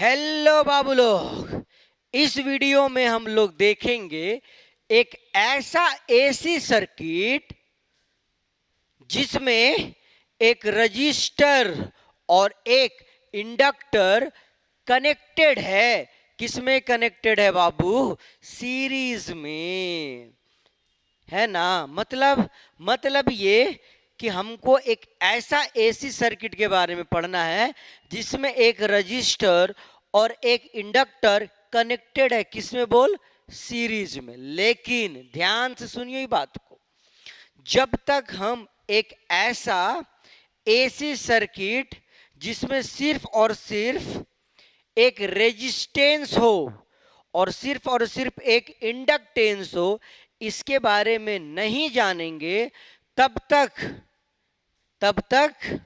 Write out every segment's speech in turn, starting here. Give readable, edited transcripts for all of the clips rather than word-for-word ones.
Hello बाबू लोग, इस video में हम लोग देखेंगे एक ऐसा एसी सर्किट जिसमें एक रजिस्टर और एक इंडक्टर कनेक्टेड है। किसमें कनेक्टेड है बाबू? सीरीज में, है ना। मतलब ये कि हमको एक ऐसा एसी सर्किट के बारे में पढ़ना है जिसमें एक रजिस्टर और एक इंडक्टर कनेक्टेड है। किसमें बोल? सीरीज में। लेकिन ध्यान से सुनिए बात को, जब तक हम एक ऐसा एसी सर्किट जिसमें सिर्फ और सिर्फ एक रेजिस्टेंस हो और सिर्फ एक इंडक्टेंस हो, इसके बारे में नहीं जानेंगे, तब तक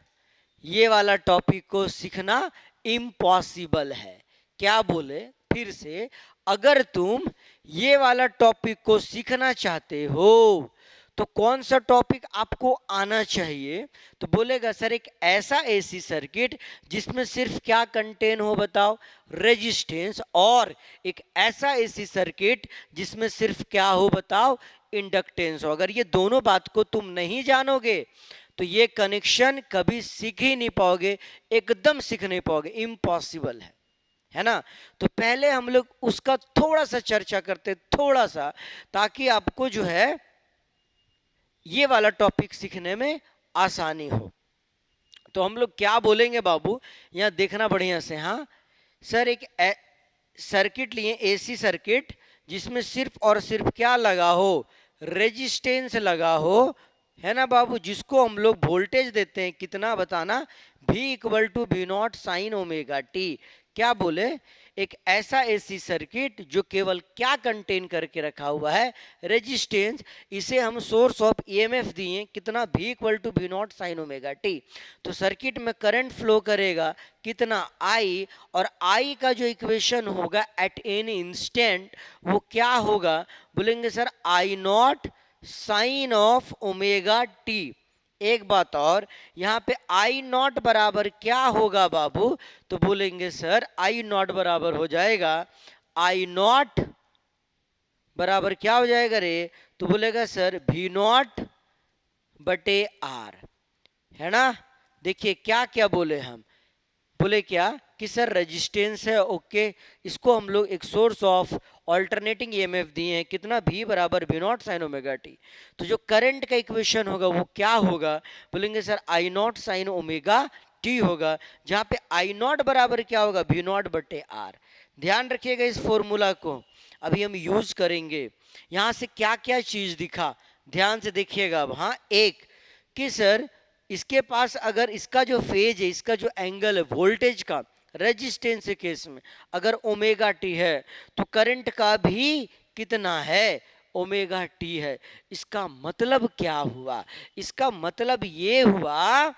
ये वाला टॉपिक को सीखना इम्पॉसिबल है। क्या बोले? फिर से, अगर तुम ये वाला टॉपिक को सीखना चाहते हो तो कौन सा टॉपिक आपको आना चाहिए? तो बोलेगा सर एक ऐसा एसी सर्किट जिसमें सिर्फ क्या कंटेन हो बताओ? रेजिस्टेंस। और एक ऐसा एसी सर्किट जिसमें सिर्फ क्या हो बताओ? इंडक्टेंस हो। अगर ये दोनों बात को तुम नहीं जानोगे तो ये कनेक्शन कभी सीख ही नहीं पाओगे, एकदम सीख नहीं पाओगे, इम्पॉसिबल है ना। तो पहले हम लोग उसका थोड़ा सा चर्चा करते, थोड़ा सा, ताकि आपको जो है ये वाला टॉपिक सीखने में आसानी हो। तो हम लोग क्या बोलेंगे बाबू, यहां देखना बढ़िया से। हाँ सर, एक सर्किट लिए, एसी सर्किट जिसमें सिर्फ और सिर्फ क्या लगा हो? रेजिस्टेंस लगा हो, है ना बाबू। जिसको हम लोग वोल्टेज देते हैं कितना बताना? V equal to V naught sine omega t. क्या बोले? एक ऐसा एसी सर्किट जो केवल क्या कंटेन करके रखा हुआ है? रेजिस्टेंस। इसे हम सोर्स ऑफ ईएमएफ दिए कितना? V equal to V naught sine omega t. तो सर्किट में करंट फ्लो करेगा कितना? I। और I का जो इक्वेशन होगा एट एनी इंस्टेंट, वो क्या होगा? बोलेंगे sir I naught sine of omega t. एक बात और, यहां पे आई नॉट बराबर क्या होगा बाबू? तो बोलेंगे सर आई नॉट बराबर हो जाएगा, आई नॉट बराबर क्या हो जाएगा रे? तो बोलेगा सर भी नॉट बटे आर, है ना। देखिए क्या क्या बोले हम, बोले क्या कि सर रेजिस्टेंस है, ओके, इसको हम लोग एक सोर्स ऑफ ऑल्टरनेटिंग ईएमएफ दिए हैं कितना? V बराबर V naught sine omega t. तो जो करंट का इक्वेशन होगा वो क्या होगा? बोलेंगे sir I naught sine omega T होगा, जहां पे आई नॉट बराबर क्या होगा? वी नॉट बटे आर। ध्यान रखिएगा इस फॉर्मूला को अभी हम यूज करेंगे। यहां से क्या क्या चीज दिखा, ध्यान से देखिएगा अब। हाँ, एक कि सर इसके पास अगर इसका जो फेज है, इसका जो एंगल है वोल्टेज का, रेजिस्टेंस के केस में अगर ओमेगा टी है तो करंट का भी कितना है? ओमेगा टी है। इसका मतलब क्या हुआ? इसका मतलब ये हुआ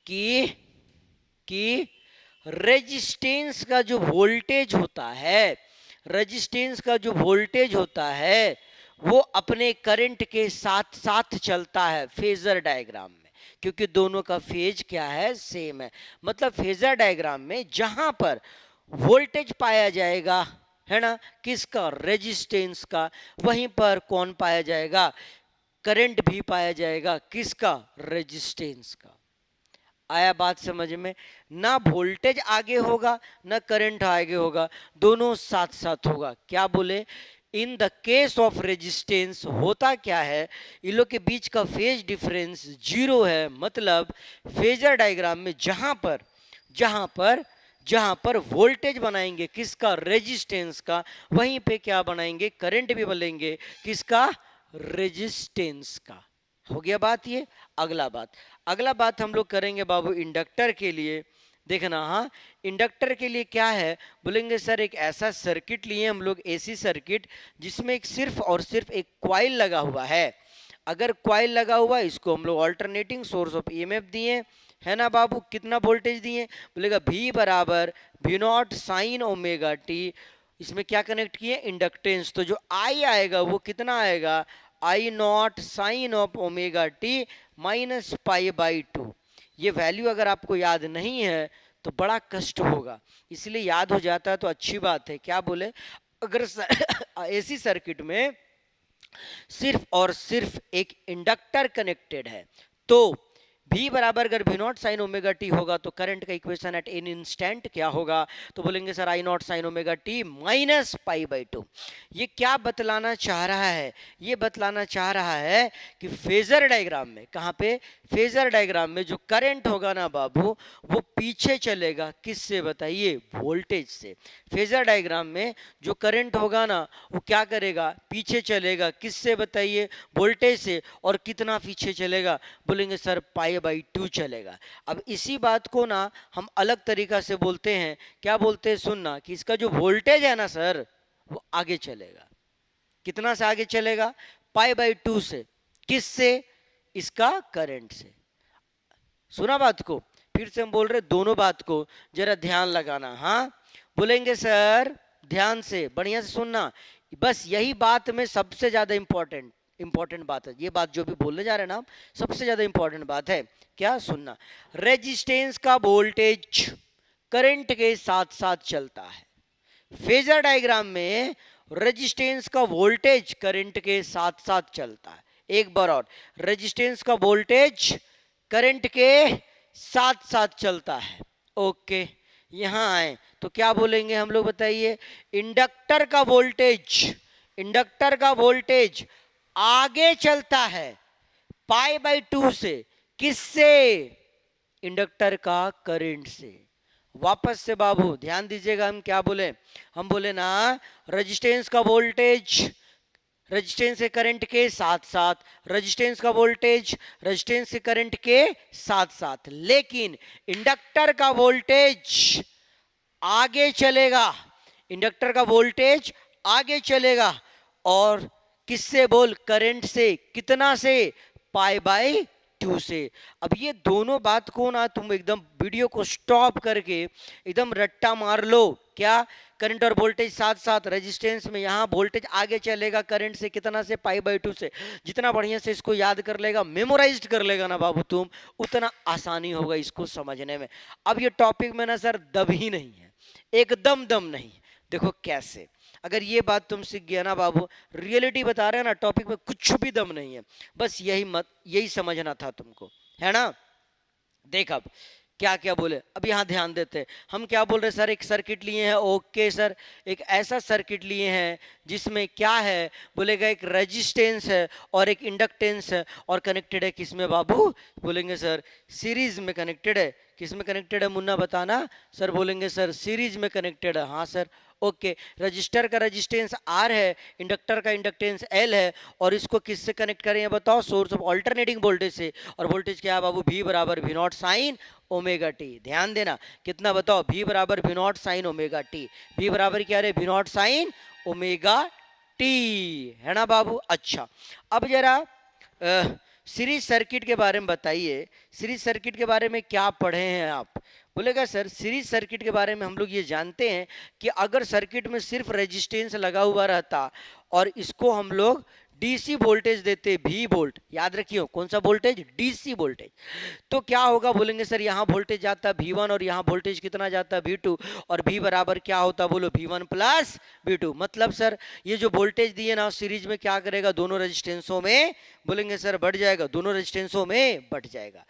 कि रेजिस्टेंस का जो वोल्टेज होता है, रेजिस्टेंस का जो वोल्टेज होता है वो अपने करंट के साथ साथ चलता है फेजर डायग्राम में, क्योंकि दोनों का फेज क्या है? सेम है। मतलब फेजर डायग्राम में जहां पर वोल्टेज पाया जाएगा, है ना, किसका? रेजिस्टेंस का, वहीं पर कौन पाया जाएगा? करंट भी पाया जाएगा। किसका? रेजिस्टेंस का। आया बात समझ में? ना वोल्टेज आगे होगा ना करंट आगे होगा, दोनों साथ साथ होगा। क्या बोले? In the case of resistance होता क्या है, इन लोग के बीच का फेज डिफरेंस जीरो है। मतलब फेजर डायग्राम में जहां पर वोल्टेज बनाएंगे किसका? रेजिस्टेंस का, वहीं पे क्या बनाएंगे? करंट भी बनाएंगे किसका? रेजिस्टेंस का। हो गया बात ये। अगला बात हम लोग करेंगे बाबू इंडक्टर के लिए। देखना, हाँ, इंडक्टर के लिए क्या है? बोलेंगे सर एक ऐसा सर्किट लिए हम लोग, एसी सर्किट, जिसमें एक सिर्फ और सिर्फ एक कॉइल लगा हुआ है। अगर कॉइल लगा हुआ है, इसको हम लोग ऑल्टरनेटिंग सोर्स ऑफ ईएमएफ दिए, है ना बाबू। कितना वोल्टेज दिए? बोलेगा V बराबर V naught sine omega t. इसमें क्या कनेक्ट किए? इंडक्टेंस। तो जो I आएगा वो कितना आएगा? I naught sine of omega t minus pi by two. ये वैल्यू अगर आपको याद नहीं है तो बड़ा कष्ट होगा, इसलिए याद हो जाता है तो अच्छी बात है। क्या बोले, अगर एसी सर्किट में सिर्फ और सिर्फ एक इंडक्टर कनेक्टेड है तो V बराबर अगर V not sine omega T होगा तो करंट का इक्वेशन एट एन इंस्टेंट क्या होगा, तो बोलेंगे sir I naught sine omega t minus pi by two. ये क्या बतलाना चाह रहा है, ये बतलाना चाह रहा है कि फेजर डायग्राम में, कहाँ पे, फेजर डायग्राम में जो करंट होगा ना बाबू वो पीछे चलेगा, किससे बताइए, वोल्टेज से। फेजर डायग्राम में जो करंट होगा ना वो क्या करेगा, पीछे चलेगा, किससे बताइए, वोल्टेज से। और कितना पीछे चलेगा, बोलेंगे सर पाई बाई टू चलेगा। अब इसी बात को ना हम अलग तरीका से बोलते हैं, क्या बोलते हैं, सुनना, कि इसका जो वोल्टेज है ना सर वो आगे चलेगा, कितना से आगे चलेगा, पाई बाई टू से, किससे, इसका करंट से। सुना बात को, फिर से हम बोल रहे दोनों बात को जरा ध्यान लगाना। हाँ बोलेंगे सर ध्यान से बढ़िया से सुनना, बस यही बात में सबसे ज्यादा इंपॉर्टेंट बात है, ये बात जो भी बोलने जा रहे हैं ना, सबसे ज्यादा इंपॉर्टेंट बात है, क्या, सुनना। रेजिस्टेंस का वोल्टेज करंट के साथ साथ चलता है। फेजर डायग्राम में रेजिस्टेंस का वोल्टेज करंट के साथ साथ चलता है। एक बार और, रेजिस्टेंस का वोल्टेज करंट के साथ साथ चलता है। ओके, यहां आए तो क्या बोलेंगे हम लोग, बताइए, इंडक्टर का वोल्टेज आगे चलता है पाई बाई टू से, किससे, इंडक्टर का करंट से। वापस से बाबू ध्यान दीजिएगा, हम क्या बोले, हम बोले ना रेजिस्टेंस का वोल्टेज रेजिस्टेंस के करंट के साथ साथ, रेजिस्टेंस का वोल्टेज रेजिस्टेंस के करंट के साथ साथ, लेकिन इंडक्टर का वोल्टेज आगे चलेगा, इंडक्टर का वोल्टेज आगे चलेगा, और किससे, बोल, करंट से, कितना से, पाई बाई टू से। अब ये दोनों बात को ना तुम एकदम वीडियो को स्टॉप करके एकदम रट्टा मार लो, क्या, करंट और वोल्टेज साथ साथ, रेजिस्टेंस में यहाँ वोल्टेज आगे चलेगा करंट से, कितना से, पाई बाई टू से। जितना बढ़िया से इसको याद कर लेगा, मेमोराइज कर लेगा ना बाबू तुम, उतना आसानी होगा इसको समझने में। अब ये टॉपिक में ना सर दम ही नहीं है, एकदम दम नहीं। देखो कैसे, अगर ये बात तुम सीख गया ना बाबू, रियलिटी बता रहे हैं ना, टॉपिक में कुछ भी दम नहीं है, बस यही समझना था तुमको, है ना। देख अब क्या क्या बोले, अब यहाँ ध्यान देते, हम क्या बोल रहे सर, एक सर्किट लिए हैं, ओके सर, एक ऐसा सर्किट लिए हैं जिसमें क्या है, बोलेगा एक रेजिस्टेंस है और एक इंडक्टेंस है, और कनेक्टेड है किसमें बाबू, बोलेंगे सर सीरीज में कनेक्टेड है। किसमें कनेक्टेड है मुन्ना बताना, सर बोलेंगे सर सीरीज में कनेक्टेड है। हाँ सर, ओके, रजिस्टर का रेजिस्टेंस R है, इंडक्टर का इंडक्टेंस L है, और इसको किससे कनेक्ट करें बताओ, सोर्स ऑफ अल्टरनेटिंग वोल्टेज से, और वोल्टेज क्या है बाबू, V बराबर V not sine omega T. ध्यान देना, कितना बताओ, V बराबर V not sine omega T. V बराबर क्या है, V not sine omega T, है ना बाबू। अच्छा, अब जरा सीरीज सर्किट के बारे में बताइए, सीरीज सर्किट के बारे में क्या पढ़े हैं आप, बोलेगा सर सीरीज सर्किट के बारे में हम लोग ये जानते हैं कि अगर सर्किट में सिर्फ रेजिस्टेंस लगा हुआ रहता और इसको हम लोग डीसी वोल्टेज देते, भी वोल्ट, याद रखियो कौन सा वोल्टेज, डीसी वोल्टेज, तो क्या होगा, बोलेंगे सर यहाँ वोल्टेज जाता V1 और यहाँ वोल्टेज कितना जाता V2, और V बराबर क्या होता, बोलो V1 प्लस V2। मतलब सर ये जो वोल्टेज दिए ना सीरीज में क्या करेगा, दोनों रेजिस्टेंसों में, बोलेंगे सर बढ़ जाएगा, दोनों रेजिस्टेंसों में बढ़ जाएगा।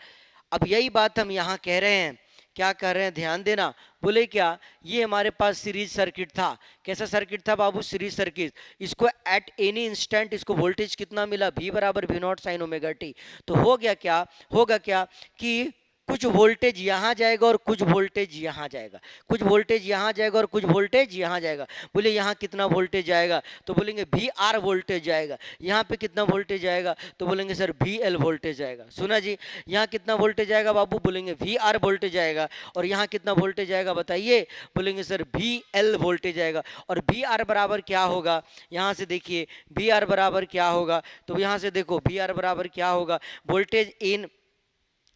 अब यही बात हम यहाँ कह रहे हैं, क्या कर रहे हैं, ध्यान देना। बोले क्या, ये हमारे पास सीरीज सर्किट था, कैसा सर्किट था बाबू, सीरीज सर्किट। इसको एट एनी इंस्टेंट इसको वोल्टेज कितना मिला, V बराबर V not sine omega t. तो हो गया क्या, होगा क्या कि कुछ वोल्टेज यहाँ जाएगा और कुछ वोल्टेज यहाँ जाएगा, कुछ वोल्टेज यहाँ जाएगा और कुछ वोल्टेज यहाँ जाएगा। बोले यहाँ कितना वोल्टेज जाएगा, तो बोलेंगे VR वोल्टेज जाएगा। यहाँ पे कितना वोल्टेज जाएगा, तो बोलेंगे सर VL वोल्टेज जाएगा। सुना जी, यहाँ कितना वोल्टेज जाएगा बाबू, बोलेंगे VR वोल्टेज जाएगा। और यहाँ कितना वोल्टेज जाएगा बताइए, बोलेंगे सर VL वोल्टेज जाएगा। और VR बराबर क्या होगा, यहाँ से देखिए VR बराबर क्या होगा, तो यहाँ से देखो VR बराबर क्या होगा, वोल्टेज इन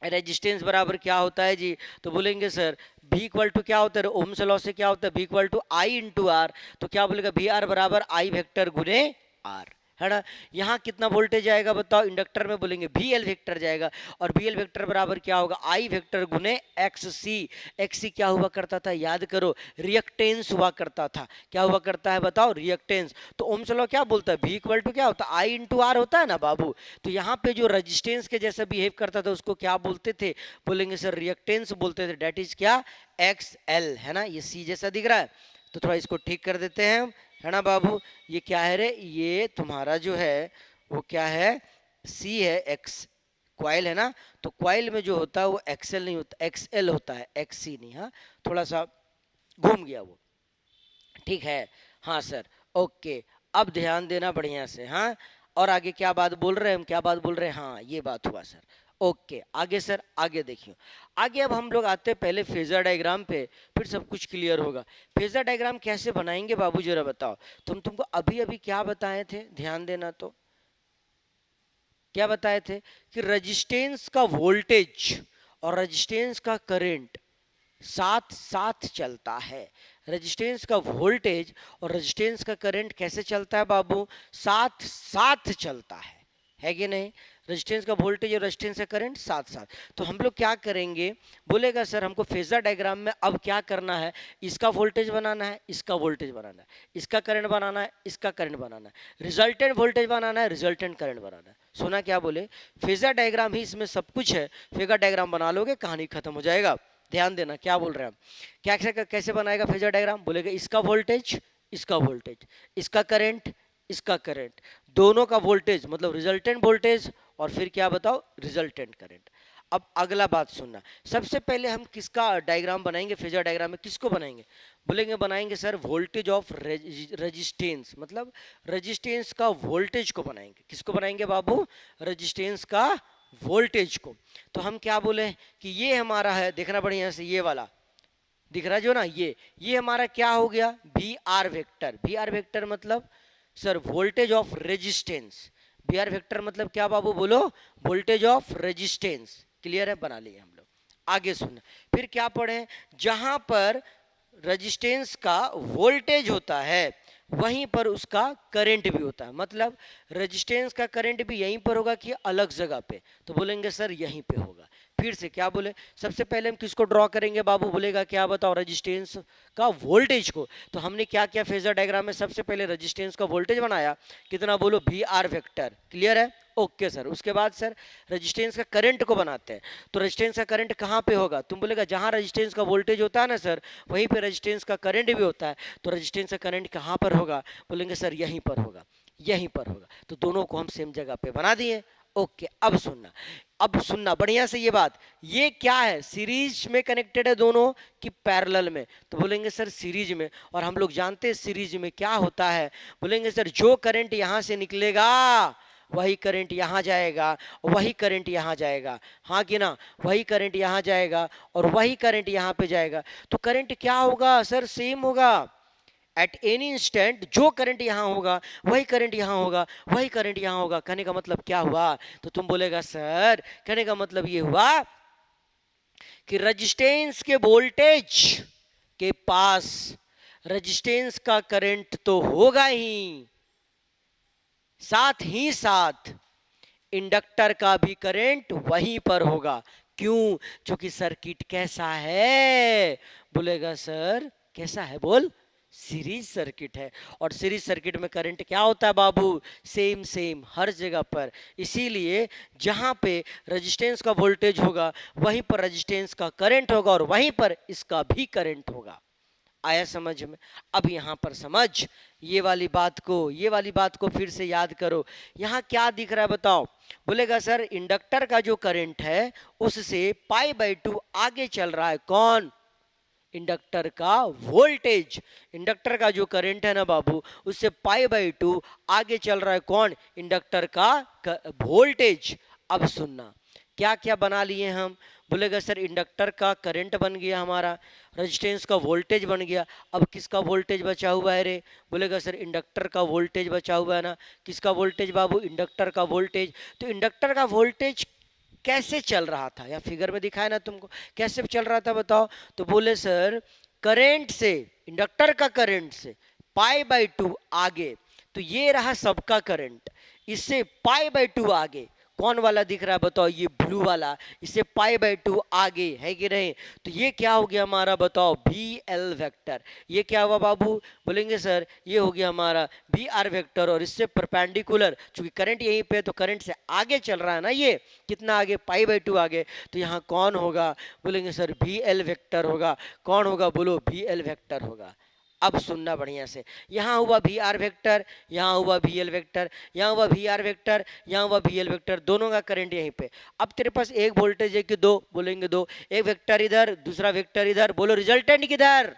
रेजिस्टेंस बराबर क्या होता है जी, तो बोलेंगे सर V इक्वल टू क्या होता है, ओम्स लॉ से क्या होता है, V equal to I into R. तो क्या बोलेगा, VR बराबर I वेक्टर गुने R, है ना। यहाँ कितना वोल्टेज आएगा बताओ, इंडक्टर में बोलेंगे वी एल वेक्टर जाएगा, और वी एल वेक्टर बराबर क्या होगा, आई वेक्टर गुने एक्स सी। एक्स सी क्या हुआ करता था, याद करो, रिएक्टेंस हुआ करता था। क्या हुआ करता है बताओ, रिएक्टेंस। तो ओम्स लॉ क्या बोलता है, वी इक्वल टू क्या होता है, आई इंटू आर होता है ना बाबू। तो यहाँ पे जो रजिस्टेंस के जैसा बिहेव करता था उसको क्या बोलते थे, बोलेंगे सर रिएक्टेंस बोलते थे, डेट इज क्या, एक्स एल, है ना। ये सी जैसा दिख रहा है, तो थोड़ा इसको ठीक कर देते हैं, है ना बाबू। ये क्या है रे, ये तुम्हारा जो है वो क्या है, सी है, एक्स क्वाइल है ना। तो क्वाइल में जो होता है वो एक्सएल नहीं होता, एक्सएल होता है, एक्ससी नहीं। हाँ, थोड़ा सा घूम गया वो, ठीक है। हाँ सर, ओके। अब ध्यान देना बढ़िया से, हाँ। और आगे क्या बात बोल रहे हैं हम, क्या बात बोल रहे हैं, हाँ ये बात हुआ सर। ओके, आगे सर, आगे देखियो। आगे अब हम लोग आते हैं पहले फेजर डायग्राम पे, फिर सब कुछ क्लियर होगा। फेजर डायग्राम कैसे बनाएंगे बाबू जरा बताओ। तुमको अभी अभी क्या बताए थे, ध्यान देना। तो क्या बताए थे कि रेजिस्टेंस का वोल्टेज और रेजिस्टेंस का करंट साथ साथ चलता है। रेजिस्टेंस का वोल्टेज और रेजिस्टेंस का करंट कैसे चलता है बाबू, साथ साथ चलता है कि नहीं। रेजिस्टेंस का वोल्टेज और रेजिस्टेंस का करंट साथ साथ। तो हम लोग क्या करेंगे, बोलेगा सर हमको फेजर डायग्राम में अब क्या करना है, इसका वोल्टेज बनाना है, इसका वोल्टेज बनाना है, इसका करंट बनाना है, इसका करंट बनाना है, रिजल्टेंट वोल्टेज बनाना है, रिजल्टेंट करंट बनाना है। सुना क्या बोले, फेजर डायग्राम ही इसमें सब कुछ है। फेजर डायग्राम बना लोगे कहानी खत्म हो जाएगा। ध्यान देना क्या बोल रहे हैं हम, क्या कैसे बनाएगा फेजर डायग्राम, बोलेगा इसका वोल्टेज, इसका वोल्टेज, इसका करंट, इसका करंट, दोनों का वोल्टेज मतलब रिजल्टेंट वोल्टेज, और फिर क्या बताओ, रिजल्टेंट करंट। अब अगला बात सुनना, सबसे पहले हम किसका डायग्राम बनाएंगे, फेजर डायग्राम में किसको बनाएंगे, बोलेंगे बनाएंगे सर वोल्टेज ऑफ रेजिस्टेंस, मतलब रेजिस्टेंस का वोल्टेज को बनाएंगे। किसको बनाएंगे बाबू, रेजिस्टेंस का वोल्टेज को। तो हम क्या बोले कि ये हमारा है, देखना बढ़िया से, ये वाला दिख रहा है जो ना, ये हमारा क्या हो गया, V R vector. V R vector मतलब sir voltage of resistance. V R vector मतलब क्या बाबू बोलो, वोल्टेज ऑफ रेजिस्टेंस। क्लियर है, बना लिए हम लोग। आगे सुन, फिर क्या पढ़े, जहां पर रेजिस्टेंस का वोल्टेज होता है वहीं पर उसका करंट भी होता है। मतलब रेजिस्टेंस का करंट भी यहीं पर होगा कि अलग जगह पे, तो बोलेंगे सर यहीं पे होगा। फिर से क्या बोले, सबसे पहले हम किसको ड्रॉ करेंगे बाबू, बोलेगा क्या बताओ, रेजिस्टेंस का वोल्टेज को। तो हमने क्या किया फेजर डायग्राम में, सबसे पहले रेजिस्टेंस का वोल्टेज बनाया, कितना बोलो, वी आर वेक्टर। क्लियर है, ओके सर। उसके बाद सर रेजिस्टेंस का करंट को बनाते हैं। तो रेजिस्टेंस का करंट कहाँ पे होगा, तुम बोलेगा जहां रेजिस्टेंस का वोल्टेज होता है ना सर, वहीं पे रेजिस्टेंस का करंट भी होता है। तो रेजिस्टेंस का करंट कहाँ पर होगा, बोलेंगे सर यहीं पर होगा, यहीं पर होगा। तो दोनों को हम सेम जगह पे बना दिए। ओके, अब सुनना, अब सुनना बढ़िया से ये बात, ये क्या है, सीरीज में कनेक्टेड है दोनों कि पैरेलल में, तो बोलेंगे सर सीरीज में। और हम लोग जानते हैं सीरीज में क्या होता है, बोलेंगे सर जो करंट यहां से निकलेगा वही करंट यहां जाएगा, वही करंट यहां जाएगा, हाँ कि ना, वही करंट यहां जाएगा और वही करंट यहां पे जाएगा। तो करंट क्या होगा सर, सेम होगा। एट एनी इंस्टेंट जो करंट यहां होगा वही करंट यहां होगा, वही करंट यहां होगा। कहने का मतलब क्या हुआ, तो तुम बोलेगा सर कहने का मतलब ये हुआ कि रेजिस्टेंस के वोल्टेज के पास रेजिस्टेंस का करंट तो होगा ही, साथ ही साथ इंडक्टर का भी करंट वहीं पर होगा। क्यों, क्योंकि सर्किट कैसा है, बोलेगा सर कैसा है, बोल, सीरीज सर्किट है। और सीरीज सर्किट में करंट क्या होता है बाबू, सेम सेम हर जगह पर। इसीलिए जहां पे रेजिस्टेंस का वोल्टेज होगा वहीं पर रेजिस्टेंस का करंट होगा और वहीं पर इसका भी करंट होगा। आया समझ में। अब यहां पर समझ, ये वाली बात को, ये वाली बात को फिर से याद करो। यहां क्या दिख रहा है बताओ, बोलेगा सर इंडक्टर का जो करंट है उससे π/2 आगे चल रहा है, कौन, इंडक्टर का वोल्टेज। इंडक्टर का जो करंट है ना बाबू उससे π/2 आगे चल रहा है, कौन, इंडक्टर का वोल्टेज। अब सुनना क्या क्या बना लिए हम, बोलेगा सर इंडक्टर का करंट बन गया हमारा, रेजिस्टेंस का वोल्टेज बन गया। अब किसका वोल्टेज बचा हुआ है रे, बोलेगा सर इंडक्टर का वोल्टेज बचा हुआ है ना। किसका वोल्टेज बाबू, इंडक्टर का वोल्टेज। तो इंडक्टर का वोल्टेज कैसे चल रहा था, या फिगर में दिखाया ना तुमको, कैसे चल रहा था बताओ। तो बोले सर करंट से, इंडक्टर का करंट से π/2 आगे, तो ये रहा सबका करंट, इससे पाई बाय 2 आगे कौन वाला दिख रहा है बताओ, ये ब्लू वाला, इससे पाई बाय 2 आगे है कि नहीं, तो ये क्या हो गया हमारा बताओ भी एल वेक्टर। ये क्या हुआ बाबू, बोलेंगे सर ये हो गया हमारा भी आर वेक्टर, और इससे परपेंडिकुलर, चूंकि करंट यहीं पे है तो करंट से आगे चल रहा है ना, ये कितना आगे, पाई बाय 2 आगे, तो यहाँ कौन होगा, बोलेंगे सर भी एल वेक्टर होगा। कौन होगा बोलो, भी एल वेक्टर होगा। अब सुनना बढ़िया से, यहाँ हुआ भी आर वेक्टर, यहाँ हुआ भी एल वेक्टर, यहाँ हुआ भी आर वेक्टर, यहाँ हुआ भी एल वेक्टर, दोनों का करंट यहीं पे। अब तेरे पास एक वोल्टेज है कि दो, बोलेंगे दो, एक वेक्टर इधर दूसरा वेक्टर इधर, बोलो रिजल्टेंट किधर,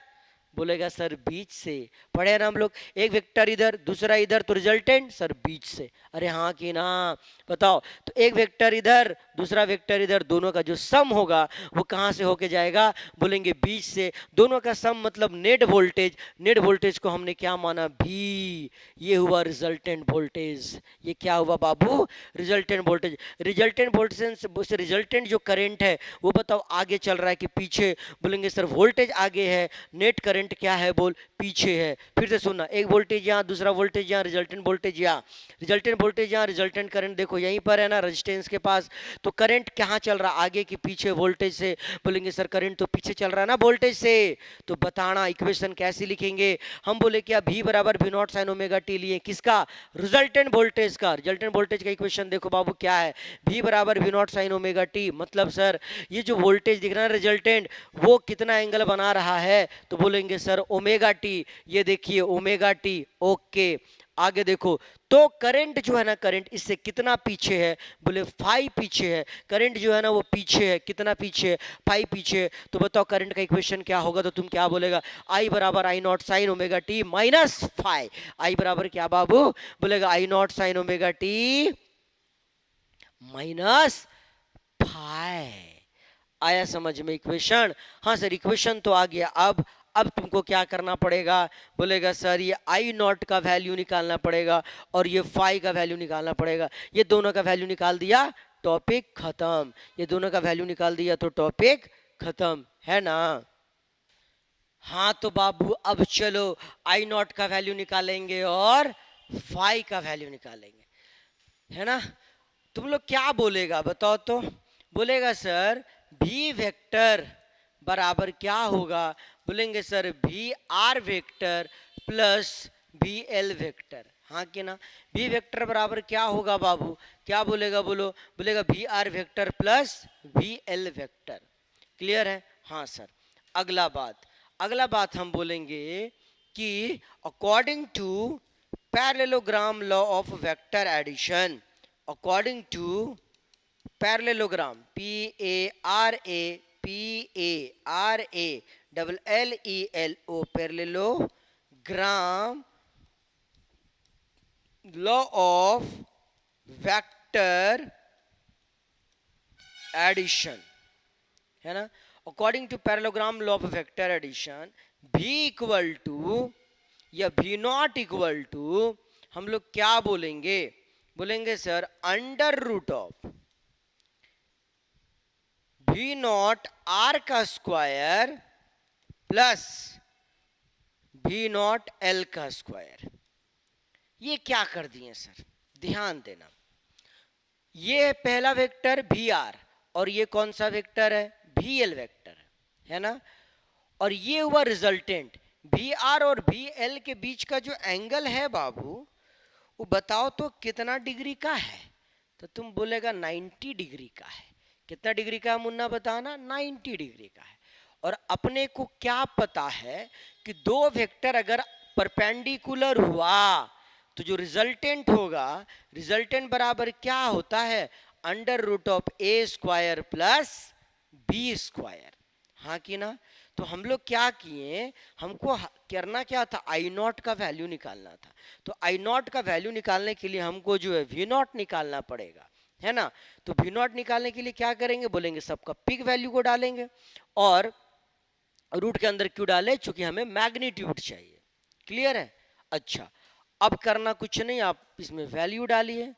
बोलेगा सर बीच से, पढ़े ना हम लोग, एक वेक्टर इधर दूसरा इधर, तो रिजल्टेंट सर बीच से, अरे हाँ कि ना, बताओ, तो एक वेक्टर इधर दूसरा वेक्टर इधर, दोनों का जो सम होगा वो कहाँ से होके जाएगा, बोलेंगे बीच से, दोनों का सम मतलब नेट वोल्टेज, नेट वोल्टेज को हमने क्या माना भी, ये हुआ रिजल्टेंट वोल्टेज। ये क्या हुआ बाबू, रिजल्टेंट वोल्टेज। रिजल्टेंट वोल्टेज से रिजल्टेंट जो करंट है वो बताओ आगे चल रहा है कि पीछे, बोलेंगे सर वोल्टेज आगे है, नेट करंट क्या है बोल, पीछे है। फिर से सुनना, एक वोल्टेज यहाँ दूसरा वोल्टेज यहाँ, रिजल्टेंट वोल्टेज यहाँ, रिजल्टेंट वोल्टेज यहाँ, रिजल्टेंट करंट देखो यहीं पर है ना रेजिस्टेंस के पास, तो करंट कहाँ चल रहा, आगे कि पीछे वोल्टेज से, बोलेंगे सर करंट तो पीछे चल रहा है ना वोल्टेज से, तो बताना इक्वेशन कैसे लिखेंगे हम, बोले क्या भी बराबर भी नॉट साइन ओमेगा टी लिए, किसका, रिजल्टेंट वोल्टेज का। रिजल्टेंट वोल्टेज का इक्वेशन देखो बाबू क्या है, भी बराबर भी नॉट साइन ओमेगा टी, मतलब सर ये जो वोल्टेज दिख रहा है रिजल्टेंट, वो कितना एंगल बना रहा है, तो बोलेंगे सर ओमेगा टी, ये देखिए ओमेगा टी, ओके। आगे देखो, तो करंट जो है ना, करंट इससे कितना पीछे है, बोले 5 पीछे है, करंट जो है ना वो पीछे है, कितना पीछे है, 5 पीछे है, तो बताओ करंट का इक्वेशन क्या होगा, तो तुम क्या बोलेगा, आई बराबर I naught sine omega t minus 5, I बराबर क्या बाबू, बोलेगा I naught sine omega t minus 5। आया समझ में इक्वेशन, हाँ सर इक्वेशन तो आ गया। अब तुमको क्या करना पड़ेगा, बोलेगा सर ये आई नॉट का वैल्यू निकालना पड़ेगा और ये फाई का वैल्यू निकालना पड़ेगा। ये दोनों का वैल्यू निकाल दिया, टॉपिक खत्म। ये दोनों का वैल्यू निकाल दिया तो टॉपिक खत्म, है ना। हाँ तो बाबू अब चलो आई नॉट का वैल्यू निकालेंगे और फाई का वैल्यू निकालेंगे, है ना। तुम लोग क्या बोलेगा बताओ तो, बोलेगा सर भी वेक्टर बराबर क्या होगा, बोलेंगे सर भी R vector plus V L vector, हाँ कि ना। भी वेक्टर बराबर क्या होगा बाबू, क्या बोलेगा बोलो, बोलेगा V R vector plus V L vector, clear है, हाँ सर। अगला बात हम बोलेंगे कि according to parallelogram law of vector addition, according to parallelogram, PARALLELO, parallelogram law of vector addition, है ना। According to parallelogram law of vector addition, V equal to या भी नॉट इक्वल टू, हम लोग क्या बोलेंगे, बोलेंगे सर अंडर रूट ऑफ भी not are का स्क्वायर प्लस भी नॉट एल का स्क्वायर। ये क्या कर दिए सर, ध्यान देना, ये है पहला वेक्टर भी आर और ये कौन सा वेक्टर है, भी एल वेक्टर है ना। और ये हुआ रिजल्टेंट, भी आर और भी एल के बीच का जो एंगल है बाबू, वो बताओ तो कितना डिग्री का है, तो तुम बोलेगा 90 डिग्री का है। कितना डिग्री का है मुन्ना, बताना, 90 डिग्री का है। और अपने को क्या पता है कि दो वेक्टर अगर परपेंडिकुलर हुआ तो जो रिजल्टेंट होगा, रिजल्टेंट बराबर क्या होता है, under root of A square plus B square, हाँ कि ना। तो हम लोग क्या किए, हमको करना क्या था, आई नॉट का वैल्यू निकालना था। तो आई नॉट का वैल्यू निकालने के लिए हमको जो है वी नॉट निकालना पड़ेगा, है ना। तो वी नॉट निकालने के लिए क्या करेंगे, बोलेंगे सबका पिक वैल्यू को डालेंगे और रूट के अंदर क्यों डालें, चूंकि हमें मैग्नीट्यूड चाहिए, क्लियर है। अच्छा अब करना कुछ नहीं, आप इसमें वैल्यू डालिए,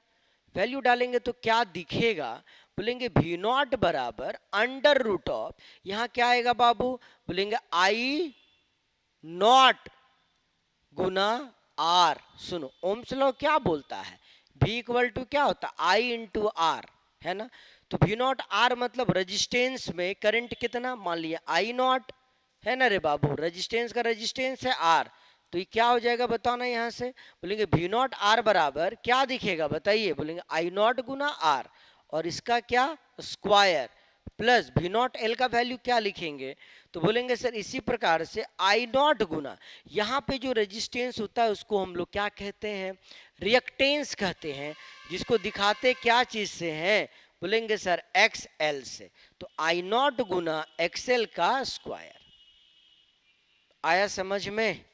वैल्यू डालेंगे तो क्या दिखेगा, बोलेंगे भी नॉट बराबर अंडर रूट ऑफ, यहां क्या आएगा बाबू, बोलेंगे आई नॉट गुना आर, सुनो ओम्स लॉ क्या बोलता है, V इक्वल टू क्या होता है I इंटू आर, है ना। तो V नॉट आर मतलब रेजिस्टेंस में करंट कितना, मान लिया I नॉट, है ना रे बाबू, रेजिस्टेंस का रेजिस्टेंस है आर, तो ये क्या हो जाएगा बताओ ना, यहाँ से बोलेंगे V नॉट आर बराबर क्या दिखेगा बताइए, बोलेंगे I नॉट गुना आर और इसका क्या square plus V naught L का वैल्यू क्या लिखेंगे, तो बोलेंगे सर इसी प्रकार से I नॉट गुना, यहाँ पे जो रेजिस्टेंस होता है उसको हम लोग क्या कहते हैं, रिएक्टेंस कहते हैं, जिसको दिखाते क्या चीज से हैं, बोलेंगे सर XL से, तो I नॉट गुना XL का स्क्वायर। आया समझ में,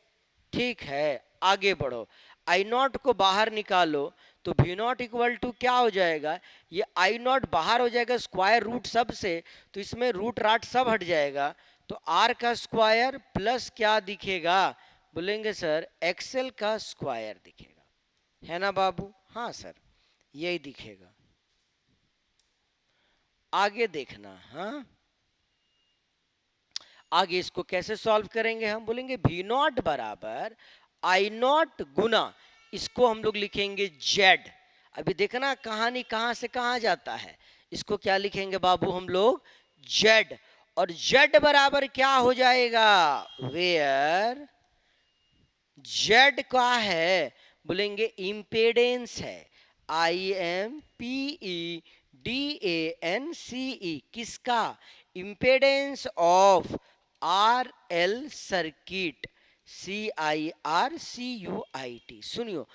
ठीक है आगे बढ़ो, आई नॉट को बाहर निकालो तो भी नॉट इक्वल टू क्या हो जाएगा, ये आई नॉट बाहर हो जाएगा स्क्वायर रूट सब से, तो इसमें रूट राट सब हट जाएगा, तो आर का स्क्वायर प्लस क्या दिखेगा, बोलेंगे सर एक्सएल का स्क्वायर दिखेगा, है ना बाबू, हाँ सर यही दिखेगा। आगे देखना, हाँ आगे इसको कैसे सॉल्व करेंगे हम, बोलेंगे भी नॉट बराबर आई नॉट गुना, इसको हम लोग लिखेंगे जेड, अभी देखना कहानी कहां से कहां जाता है, इसको क्या लिखेंगे बाबू हम लोग जेड, और जेड बराबर क्या हो जाएगा, वेयर जेड का है, बोलेंगे इम्पेडेंस है, IMPEDANCE, किसका, impedance of RL circuit, CIRCUIT। सुनियो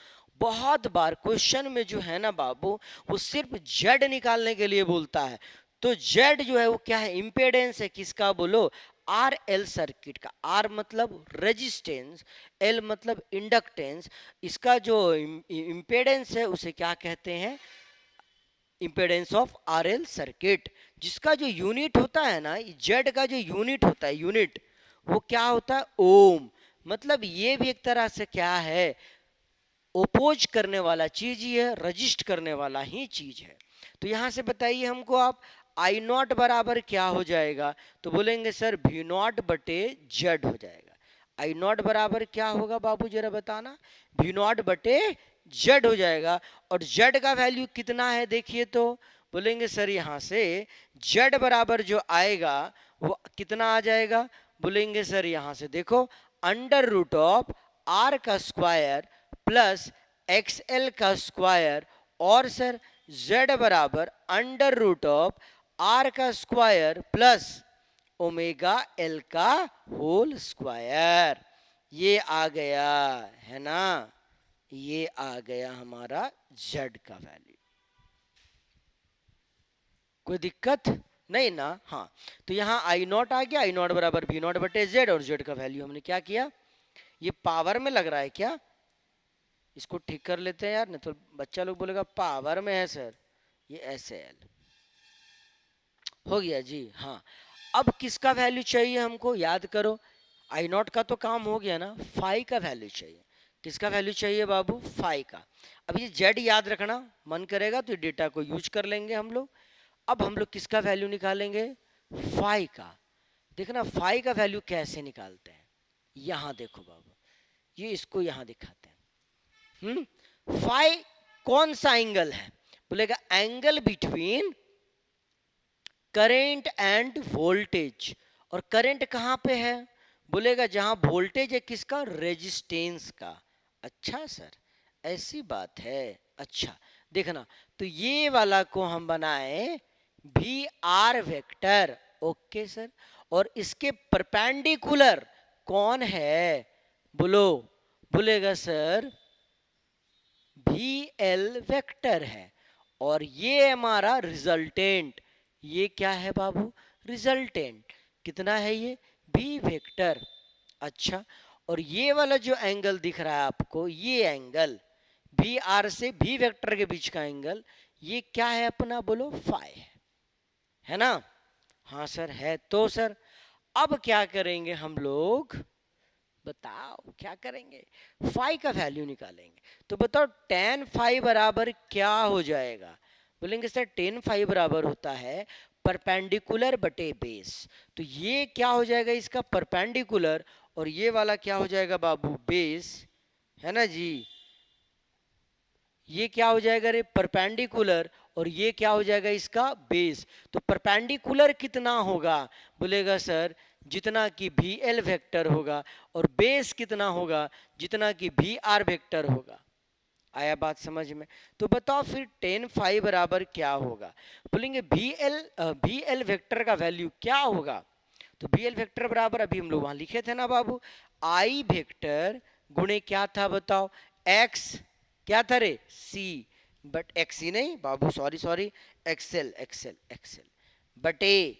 बहुत बार क्वेश्चन में जो है ना बाबू, वो सिर्फ जेड निकालने के लिए बोलता है, तो जेड जो है वो क्या है, इम्पेडेंस है किसका, बोलो RL सर्किट का, R मतलब रेजिस्टेंस, L मतलब इंडक्टेंस, इसका जो इम्पेडेंस है उसे क्या कहते हैं, इम्पेडेंस ऑफ RL सर्किट, जिसका जो यूनिट होता है ना, जेड का जो यूनिट होता है, यूनिट वो क्या होता है, ओम, मतलब ये भी एक तरह से क्या है, ओपोज करने वाला चीज ही है, रजिस्ट करने वाला ही चीज है। तो यहां से बताइए हमको आप, आई नॉट बराबर क्या हो जाएगा, तो बोलेंगे सर भी नॉट बटे जेड हो जाएगा, आई नॉट बराबर क्या होगा बाबू जरा बताना, भी नॉट बटे जेड हो जाएगा, और जेड का वैल्यू कितना है देखिए, तो बोलेंगे सर यहाँ से जेड बराबर जो आएगा वो कितना आ जाएगा, बोलेंगे सर यहाँ से देखो अंडर रूट ऑफ आर का स्क्वायर प्लस एक्सएल का स्क्वायर, और सर z बराबर अंडर रूट ऑफ आर का स्क्वायर प्लस ओमेगा एल का होल स्क्वायर, ये आ गया है ना, ये आ गया हमारा z का वैल्यू, कोई दिक्कत नहीं ना, हाँ तो यहाँ आई नॉट आ गया, आई नॉट बराबर भी नॉट बटे जेड, और जेड का वैल्यू हमने क्या किया, ये पावर में लग रहा है क्या, इसको ठीक कर लेते हैं यार, नहीं तो बच्चा लोग बोलेगा पावर में है सर, ये ऐसे एल हो गया जी, हाँ अब किसका वैल्यू चाहिए हमको, याद करो आई नॉट का तो काम हो गया ना, फाई का वैल्यू चाहिए, किसका वैल्यू चाहिए बाबू, फाई का। अब ये जेड याद रखना, मन करेगा तो डेटा को यूज कर लेंगे हम लोग। अब हम लोग किसका वैल्यू निकालेंगे, फाई का। देखना फाई का वैल्यू कैसे निकालते हैं, यहाँ देखो बाबू, ये इसको यहाँ दिखाते हैं। फाई कौन सा एंगल है, बोलेगा angle between current end voltage, और करंट कहाँ पे है, बोलेगा जहां वोल्टेज है किसका, रेजिस्टेंस का। अच्छा सर ऐसी बात है, अच्छा देखना, तो ये वाला को हम बनाए भी आर वेक्टर, ओके सर, और इसके परपेंडिकुलर कौन है, बोलो, बोलेगा सर भी एल वेक्टर है, और ये हमारा रिजल्टेंट, ये क्या है बाबू, रिजल्टेंट कितना है ये, बी वेक्टर। अच्छा और ये वाला जो एंगल दिख रहा है आपको, ये एंगल बी आर से बी वेक्टर के बीच का एंगल, ये क्या है अपना, बोलो फाई है ना, हाँ सर है। तो सर अब क्या करेंगे हम लोग, बताओ क्या करेंगे, फाई का वैल्यू निकालेंगे। तो बताओ टेन फाई बराबर क्या हो जाएगा, बोलेंगे सर टेन फाई बराबर होता है परपेंडिकुलर बटे बेस, तो ये क्या हो जाएगा इसका परपेंडिकुलर, और ये वाला क्या हो जाएगा बाबू, बेस, है ना जी। ये क्या हो जाएगा रे, परपेंडिकुलर, और ये क्या हो जाएगा इसका बेस। तो परपेंडिकुलर कितना होगा, बोलेगा सर जितना कि भी एल वेक्टर होगा, और बेस कितना होगा, जितना कि भी आर वेक्टर होगा। आया बात समझ में। तो बताओ फिर टेन फाइव बराबर क्या होगा, बोलेंगे भी एल वेक्टर का वैल्यू क्या होगा। तो बी एल वेक्टर बराबर अभी हम लोग वहां लिखे थे ना बाबू, आई वेक्टर गुणे क्या था बताओ, एक्स, क्या था रे, सी, बट एक्स ही नहीं बाबू, sorry sorry, Excel Excel Excel, बटे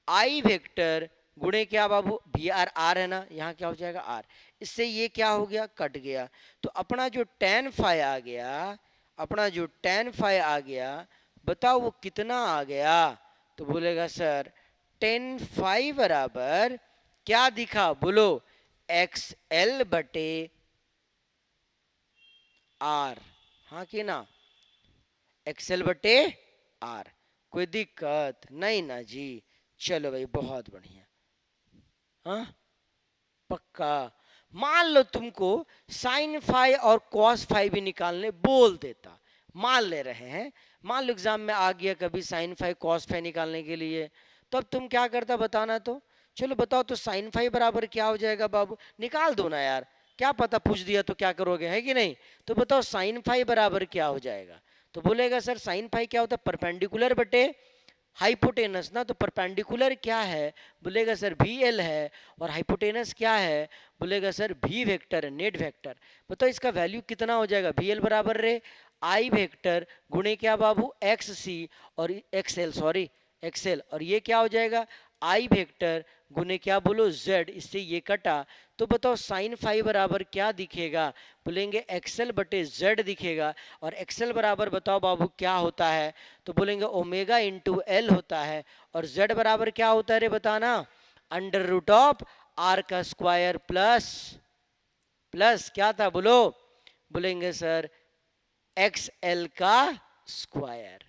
आई वेक्टर गुणे क्या बाबू, बी आर, आर है ना, यहाँ क्या हो जाएगा आर, इससे ये क्या हो गया, कट गया। तो अपना जो टेन फाइव आ गया, अपना जो टेन फाइव आ गया, बताओ वो कितना आ गया। तो बोलेगा सर टेन फाइव बराबर क्या दिखा, बोलो एक्स एल बटे आर, हाँ कि ना, एक्सेल बटे आर। कोई दिक्कत नहीं ना जी। चलो भाई बहुत बढ़िया। हाँ पक्का। मान लो तुमको साइन फाई और कॉस फाई भी निकालने बोल देता, मान ले रहे हैं, मान लो एग्जाम में आ गया कभी साइन फाई कॉस फाई निकालने के लिए, तब तुम क्या करता बताना तो। चलो बताओ तो साइन फाई बराबर क्या हो जाएगा बाबू, निकाल दो ना यार, क्या पता पूछ दिया तो क्या करोगे, है कि नहीं। तो बताओ साइन फाई बराबर क्या हो जाएगा। तो बोलेगा सर साइन फाई क्या होता है, परपेंडिकुलर बटे हाइपोटेनस ना। तो परपेंडिकुलर क्या है, बोलेगा सर भी एल है, और हाइपोटेनस क्या है, बोलेगा सर भी वेक्टर है, नेट वेक्टर। बताओ इसका वैल्यू कितना हो जाएगा, भी एल बराबर रे आई वेक्टर गुणे क्या बाबू, एक्स सी, और एक्सएल, सॉरी एक्सएल, और ये क्या हो जाएगा आई वेक्टर गुने क्या बोलो जेड, इससे ये कटा। तो बताओ साइन फाइव बराबर क्या दिखेगा, बोलेंगे एक्सएल बटे जेड दिखेगा। और एक्सएल बराबर बताओ बाबू क्या होता है, तो बोलेंगे ओमेगा इंटू एल होता है। और जेड बराबर क्या होता है रे बताना, अंडर रूट ऑफ आर का स्क्वायर प्लस, प्लस क्या था बोलो, बोलेंगे सर एक्स एल का स्क्वायर।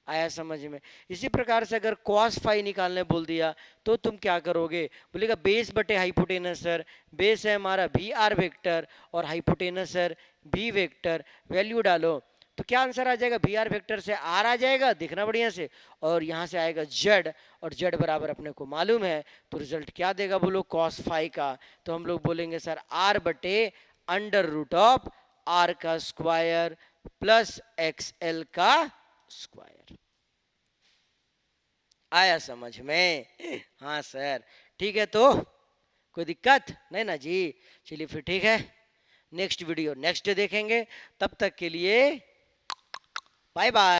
आया समझ में। इसी प्रकार से अगर cos फाई निकालने बोल दिया तो तुम क्या करोगे, बोलेगा बेस बटे हाइपोटेनस सर, बेस है हमारा भी आर वेक्टर और हाइपोटेनस सर भी वेक्टर, वैल्यू डालो तो क्या आंसर आ जाएगा, बी आर वेक्टर से आर आ जाएगा, देखना बढ़िया से, और यहाँ से आएगा जेड, और जेड बराबर अपने को मालूम है, तो रिजल्ट क्या देगा बोलो cos फाई का। तो हम लोग बोलेंगे सर आर बटे अंडर रूट ऑफ आर का स्क्वायर प्लस एक्स एल का स्क्वायर। आया समझ में। हाँ सर ठीक है, तो कोई दिक्कत नहीं ना जी। चलिए फिर ठीक है, नेक्स्ट वीडियो नेक्स्ट डे देखेंगे, तब तक के लिए बाय बाय।